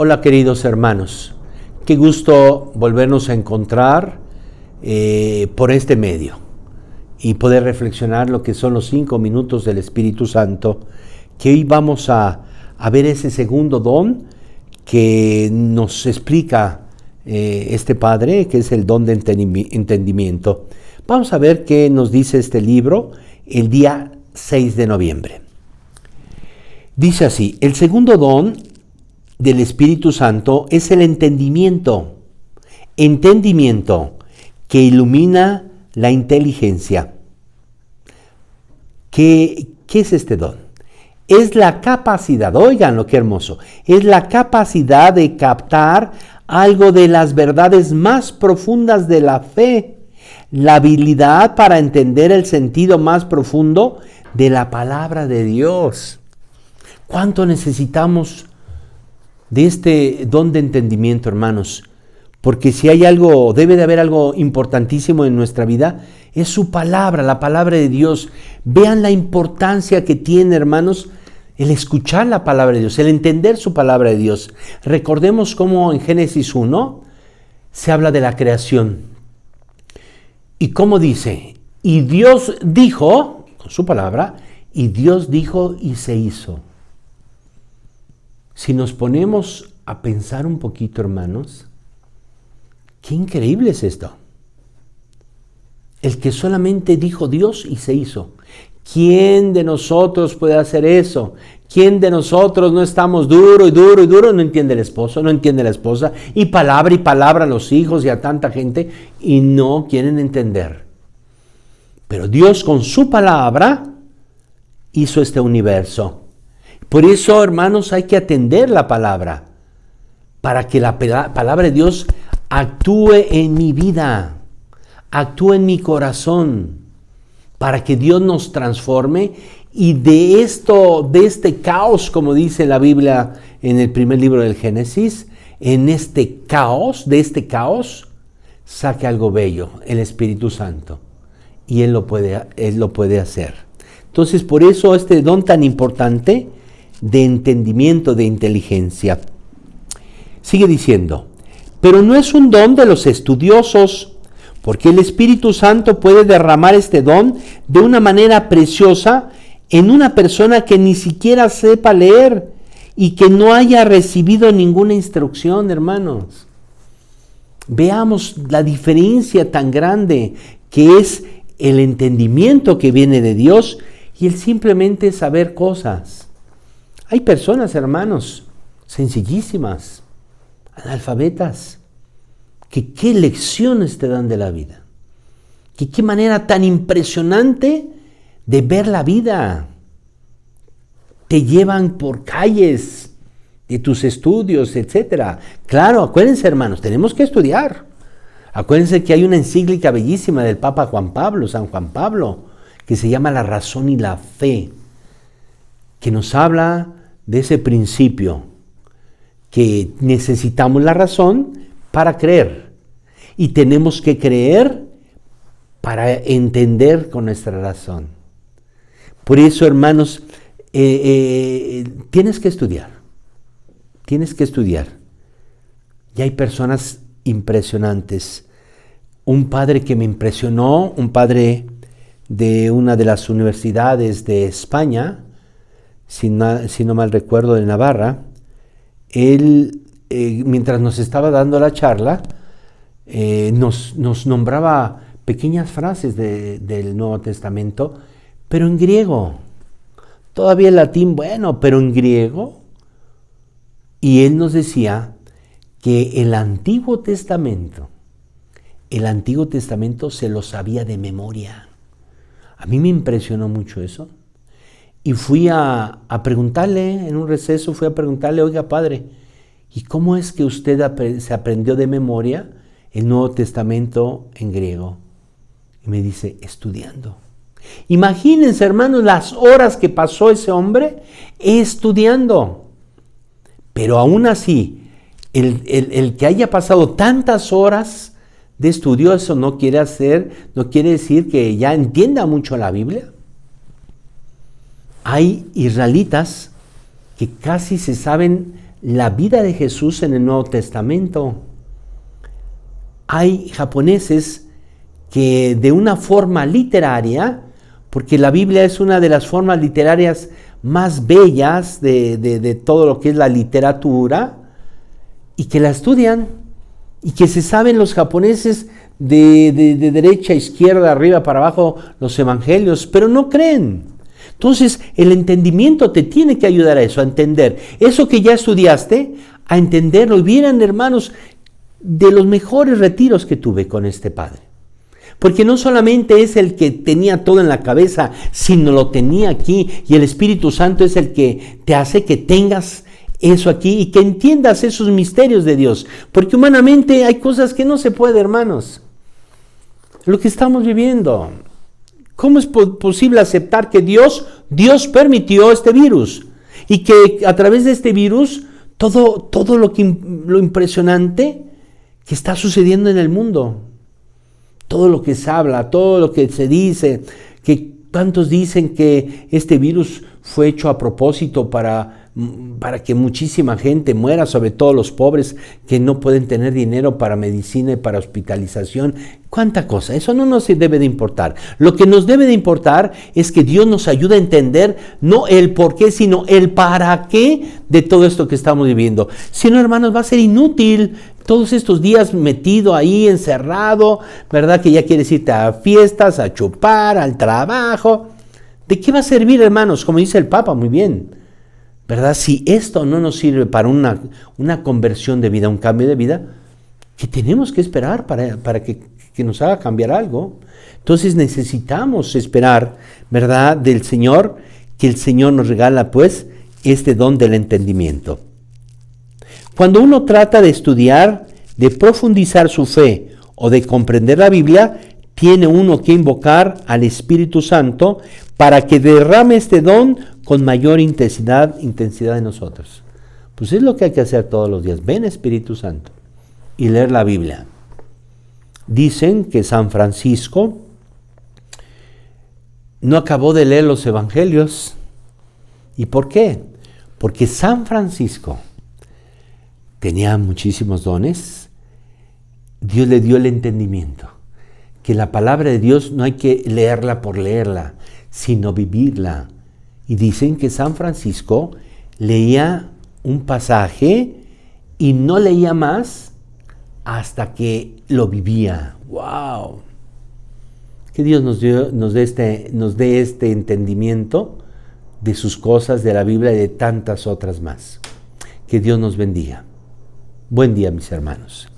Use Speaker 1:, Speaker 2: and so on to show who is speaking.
Speaker 1: Hola queridos hermanos, qué gusto volvernos a encontrar por este medio y poder reflexionar lo que son los 5 minutos del Espíritu Santo, que hoy vamos a ver ese segundo don que nos explica este Padre, que es el don de entendimiento. Vamos a ver qué nos dice este libro el día 6 de noviembre. Dice así: el segundo don del Espíritu Santo es el entendimiento que ilumina la inteligencia. ¿Qué es este don? Es la capacidad, oigan lo que hermoso, es la capacidad de captar algo de las verdades más profundas de la fe, la habilidad para entender el sentido más profundo de la palabra de Dios. ¿Cuánto necesitamos de este don de entendimiento, hermanos? Porque si hay algo, debe de haber algo importantísimo en nuestra vida, es su palabra, la palabra de Dios. Vean la importancia que tiene, hermanos, el escuchar la palabra de Dios, el entender su palabra de Dios. Recordemos cómo en Génesis 1 se habla de la creación. Y cómo dice, y Dios dijo, con su palabra, y Dios dijo y se hizo. Si nos ponemos a pensar un poquito, hermanos, qué increíble es esto. El que solamente dijo Dios y se hizo. ¿Quién de nosotros puede hacer eso? ¿Quién de nosotros no estamos duro? No entiende el esposo, no entiende la esposa, y palabra a los hijos y a tanta gente, y no quieren entender. Pero Dios con su palabra hizo este universo. Por eso, hermanos, hay que atender la palabra, para que la palabra de Dios actúe en mi vida, actúe en mi corazón, para que Dios nos transforme y de este caos, como dice la Biblia en el primer libro del Génesis, de este caos, saque algo bello, el Espíritu Santo, y Él lo puede hacer. Entonces, por eso este don tan importante de entendimiento, de inteligencia. Sigue diciendo, pero no es un don de los estudiosos, porque el Espíritu Santo puede derramar este don de una manera preciosa en una persona que ni siquiera sepa leer y que no haya recibido ninguna instrucción, hermanos. Veamos la diferencia tan grande que es el entendimiento que viene de Dios y el simplemente saber cosas. Hay personas, hermanos, sencillísimas, analfabetas, que qué lecciones te dan de la vida, que qué manera tan impresionante de ver la vida. Te llevan por calles de tus estudios, etc. Claro, acuérdense, hermanos, tenemos que estudiar. Acuérdense que hay una encíclica bellísima del Papa San Juan Pablo, que se llama La razón y la fe, que nos habla de ese principio, que necesitamos la razón para creer, y tenemos que creer para entender con nuestra razón. Por eso, hermanos, tienes que estudiar. Y hay personas impresionantes. Un padre que me impresionó, un padre de una de las universidades de España, si no mal recuerdo, de Navarra, él, mientras nos estaba dando la charla, nos nombraba pequeñas frases del Nuevo Testamento, pero en griego. Todavía el latín, bueno, pero en griego. Y él nos decía que el Antiguo Testamento se lo sabía de memoria. A mí me impresionó mucho eso. Y fui a preguntarle, en un receso, oiga, padre, ¿y cómo es que usted se aprendió de memoria el Nuevo Testamento en griego? Y me dice, estudiando. Imagínense, hermanos, las horas que pasó ese hombre estudiando. Pero aún así, el que haya pasado tantas horas de estudio, eso no quiere decir que ya entienda mucho la Biblia. Hay israelitas que casi se saben la vida de Jesús en el Nuevo Testamento. Hay japoneses que de una forma literaria, porque la Biblia es una de las formas literarias más bellas de todo lo que es la literatura, y que la estudian, y que se saben los japoneses de derecha a izquierda, arriba para abajo, los evangelios, pero no creen. Entonces, el entendimiento te tiene que ayudar a eso, a entender eso que ya estudiaste, a entenderlo. Y vieran, hermanos, de los mejores retiros que tuve con este padre. Porque no solamente es el que tenía todo en la cabeza, sino lo tenía aquí, y el Espíritu Santo es el que te hace que tengas eso aquí y que entiendas esos misterios de Dios. Porque humanamente hay cosas que no se puede, hermanos. Lo que estamos viviendo. ¿Cómo es posible aceptar que Dios permitió este virus? Y que a través de este virus, todo lo impresionante que está sucediendo en el mundo, todo lo que se habla, todo lo que se dice, que tantos dicen que este virus fue hecho a propósito para que muchísima gente muera, sobre todo los pobres que no pueden tener dinero para medicina y para hospitalización. ¿Cuánta cosa? Eso no nos debe de importar. Lo que nos debe de importar es que Dios nos ayude a entender no el por qué, sino el para qué de todo esto que estamos viviendo. Si no, hermanos, va a ser inútil todos estos días metido ahí, encerrado, ¿verdad? Que ya quieres irte a fiestas, a chupar, al trabajo. ¿De qué va a servir, hermanos? Como dice el Papa, muy bien, ¿verdad? Si esto no nos sirve para una conversión de vida, un cambio de vida, ¿qué tenemos que esperar para que nos haga cambiar algo? Entonces necesitamos esperar, ¿verdad?, del Señor, que el Señor nos regala, pues, este don del entendimiento. Cuando uno trata de estudiar, de profundizar su fe o de comprender la Biblia, tiene uno que invocar al Espíritu Santo para que derrame este don con mayor intensidad en nosotros. Pues es lo que hay que hacer todos los días. Ven, Espíritu Santo, y leer la Biblia. Dicen que San Francisco no acabó de leer los evangelios. ¿Y por qué? Porque San Francisco tenía muchísimos dones. Dios le dio el entendimiento. Que la palabra de Dios no hay que leerla por leerla, sino vivirla. Y dicen que San Francisco leía un pasaje y no leía más hasta que lo vivía. ¡Wow! Que Dios nos dé este entendimiento de sus cosas, de la Biblia y de tantas otras más. Que Dios nos bendiga. Buen día, mis hermanos.